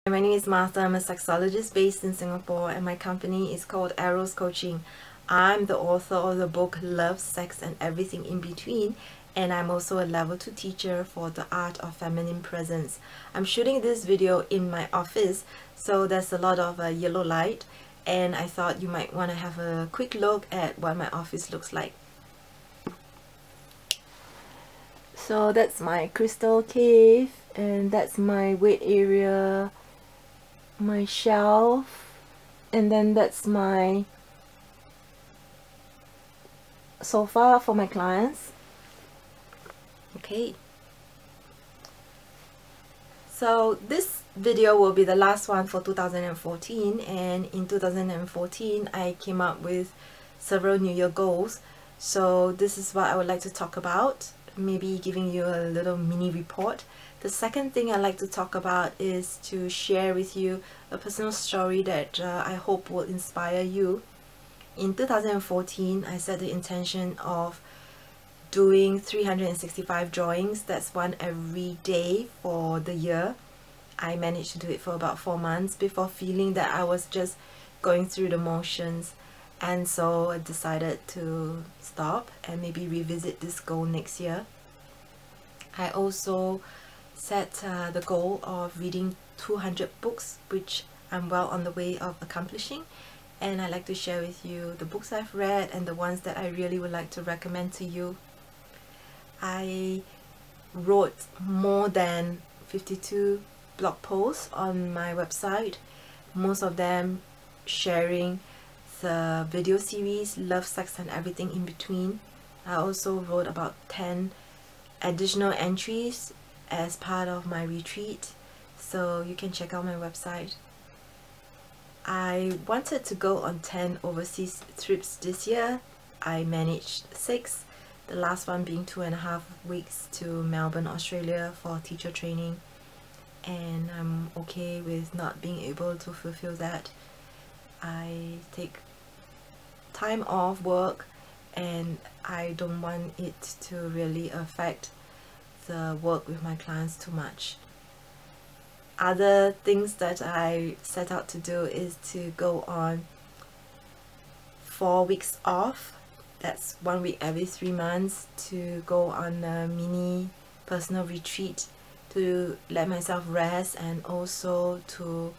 My name is Martha. I'm a sexologist based in Singapore, and my company is called Eros Coaching. I'm the author of the book Love, Sex and Everything in Between, and I'm also a level 2 teacher for the art of feminine presence. I'm shooting this video in my office, so there's a lot of yellow light, and I thought you might want to have a quick look at what my office looks like. So that's my crystal cave, and that's my weight area, my shelf, and then that's my sofa for my clients. Okay, so this video will be the last one for 2014, and in 2014 I came up with several New Year goals. So this is what I would like to talk about, maybe giving you a little mini report. The second thing I'd like to talk about is to share with you a personal story that I hope will inspire you. In 2014, I set the intention of doing 365 drawings. That's one every day for the year. I managed to do it for about 4 months before feeling that I was just going through the motions, and so I decided to stop and maybe revisit this goal next year. I also set the goal of reading 200 books, which I'm well on the way of accomplishing, and I'd like to share with you the books I've read and the ones that I really would like to recommend to you. I wrote more than 52 blog posts on my website, most of them sharing the video series Love, Sex and Everything in Between. I also wrote about 10 additional entries as part of my retreat, so you can check out my website. I wanted to go on 10 overseas trips this year. I managed 6, the last one being 2.5 weeks to Melbourne, Australia for teacher training, and I'm okay with not being able to fulfill that. I take time off work and I don't want it to really affect the work with my clients too much. Other things that I set out to do is to go on 4 weeks off. That's 1 week every 3 months, to go on a mini personal retreat to let myself rest, and also to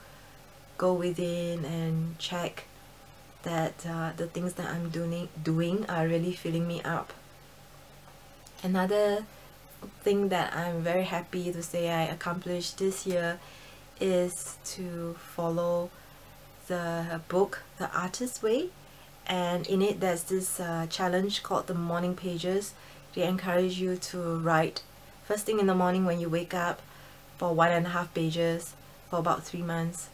go within and check that the things that I'm doing are really filling me up. Another thing that I'm very happy to say I accomplished this year is to follow the book The Artist's Way, and in it there's this challenge called the Morning Pages. They encourage you to write first thing in the morning when you wake up for 1.5 pages for about 3 months.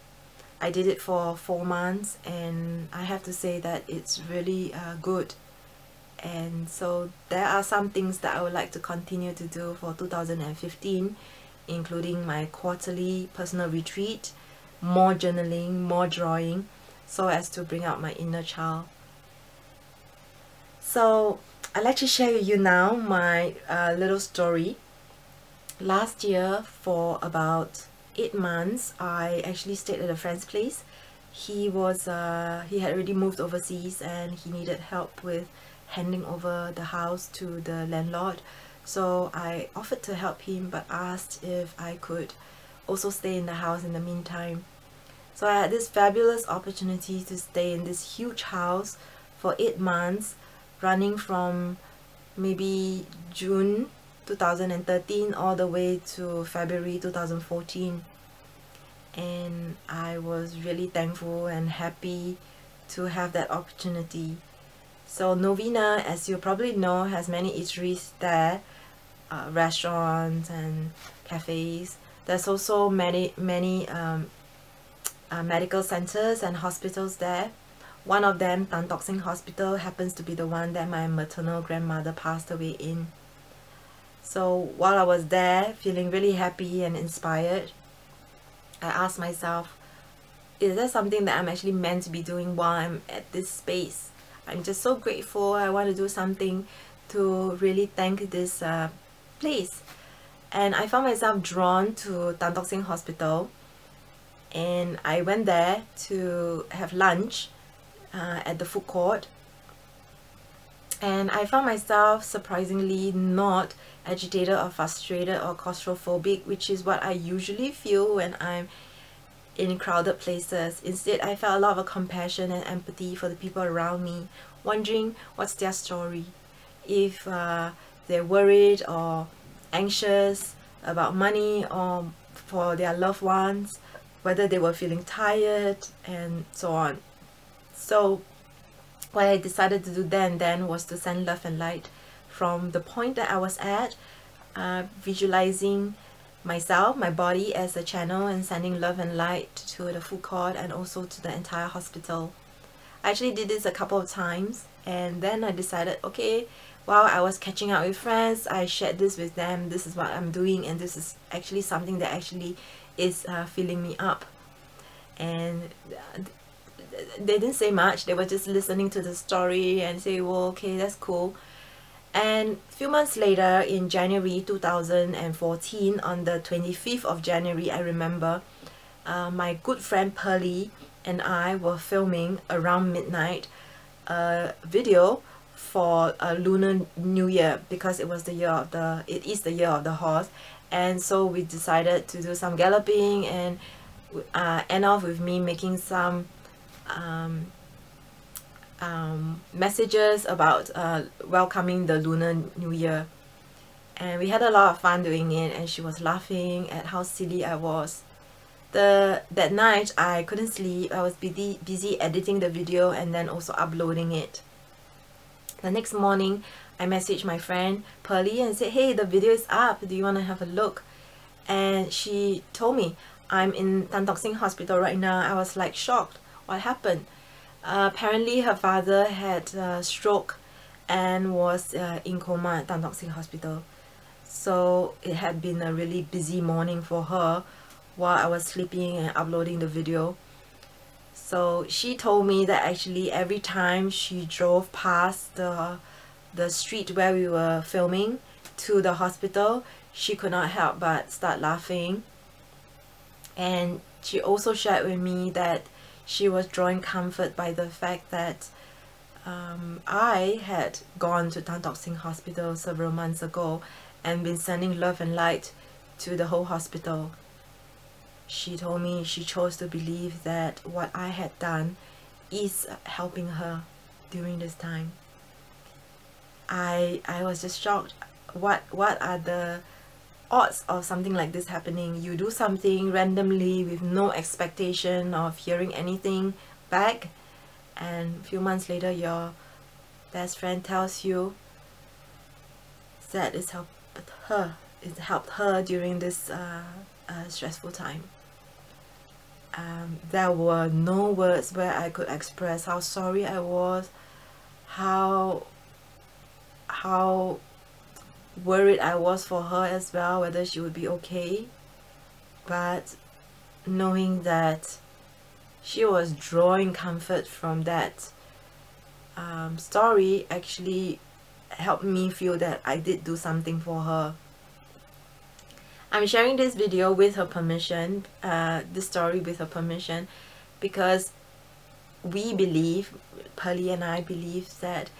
I did it for 4 months, and I have to say that it's really good. And so there are some things that I would like to continue to do for 2015, including my quarterly personal retreat, more journaling, more drawing, so as to bring out my inner child. So I'd like to share with you now my little story. Last year, for about 8 months, I actually stayed at a friend's place. He had already moved overseas, and he needed help with handing over the house to the landlord. So I offered to help him, but asked if I could also stay in the house in the meantime. So I had this fabulous opportunity to stay in this huge house for 8 months, running from maybe June 2013 all the way to February 2014, and I was really thankful and happy to have that opportunity. So Novena, as you probably know, has many eateries there, restaurants and cafes. There's also many medical centers and hospitals there. One of them, Tan Tock Seng Hospital, happens to be the one that my maternal grandmother passed away in. So while I was there, feeling really happy and inspired, I asked myself, is there something that I'm actually meant to be doing while I'm at this space? I'm just so grateful. I want to do something to really thank this place. And I found myself drawn to Tan Tock Seng Hospital, and I went there to have lunch at the food court, and I found myself surprisingly not agitated or frustrated or claustrophobic, which is what I usually feel when I'm in crowded places. Instead, I felt a lot of compassion and empathy for the people around me, wondering what's their story, if they're worried or anxious about money or for their loved ones, whether they were feeling tired, and so on. So what I decided to do then was to send love and light from the point that I was at, visualizing myself, my body as a channel, and sending love and light to the food court and also to the entire hospital. I actually did this a couple of times, and then I decided, okay, while I was catching up with friends, I shared this with them. This is what I'm doing, and this is actually something that actually is filling me up. And they didn't say much. They were just listening to the story and say, well, okay, that's cool. And a few months later, in January 2014, on the 25th of January, I remember, my good friend Pearly and I were filming around midnight a video for a Lunar New Year, because it is the year of the horse. And so we decided to do some galloping and end off with me making some messages about welcoming the Lunar New Year. And we had a lot of fun doing it, and she was laughing at how silly I was. That night I couldn't sleep. I was busy editing the video and then also uploading it. The next morning I messaged my friend Pearly and said, hey, the video is up, do you want to have a look? And she told me, I'm in Tan Tock Seng Hospital right now. I was like shocked. What happened? Apparently her father had a stroke and was in coma at Tan Tock Seng Hospital. So it had been a really busy morning for her while I was sleeping and uploading the video. So she told me that actually every time she drove past the street where we were filming to the hospital, she could not help but start laughing. And she also shared with me that she was drawing comfort by the fact that I had gone to Tan Tock Seng Hospital several months ago and been sending love and light to the whole hospital. She told me she chose to believe that what I had done is helping her during this time. I was just shocked. What are the odds of something like this happening? You do something randomly with no expectation of hearing anything back, and a few months later your best friend tells you that it's helped her during this stressful time. There were no words where I could express how sorry I was, how worried I was for her as well, whether she would be okay. But knowing that she was drawing comfort from that story actually helped me feel that I did do something for her. I'm sharing this video with her permission, this story with her permission, because we believe, Pearly and I believe, that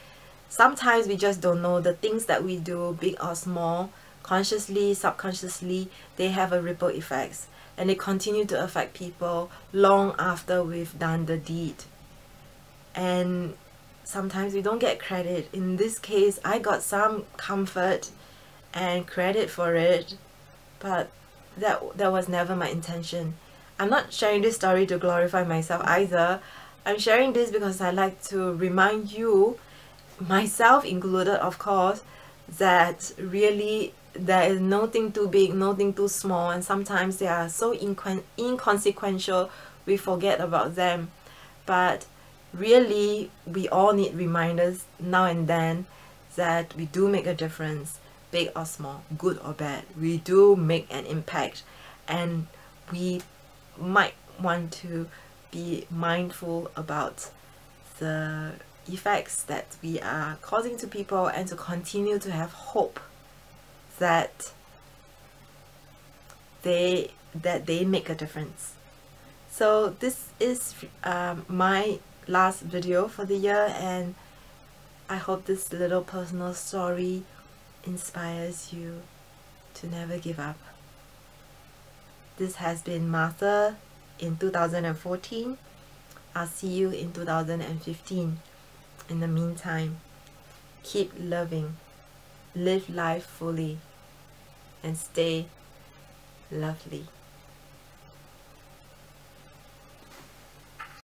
sometimes we just don't know the things that we do, big or small, consciously, subconsciously, they have a ripple effects, and they continue to affect people long after we've done the deed. And sometimes we don't get credit. In this case, I got some comfort and credit for it, but that was never my intention. I'm not sharing this story to glorify myself either. I'm sharing this because I like to remind you, myself included of course, that really there is nothing too big, nothing too small, and sometimes they are so inconsequential we forget about them. But really we all need reminders now and then that we do make a difference, big or small, good or bad. We do make an impact, and we might want to be mindful about the effects that we are causing to people, and to continue to have hope that they make a difference. So this is my last video for the year, and I hope this little personal story inspires you to never give up. This has been Martha in 2014. I'll see you in 2015. In the meantime, keep loving, live life fully, and stay lovely.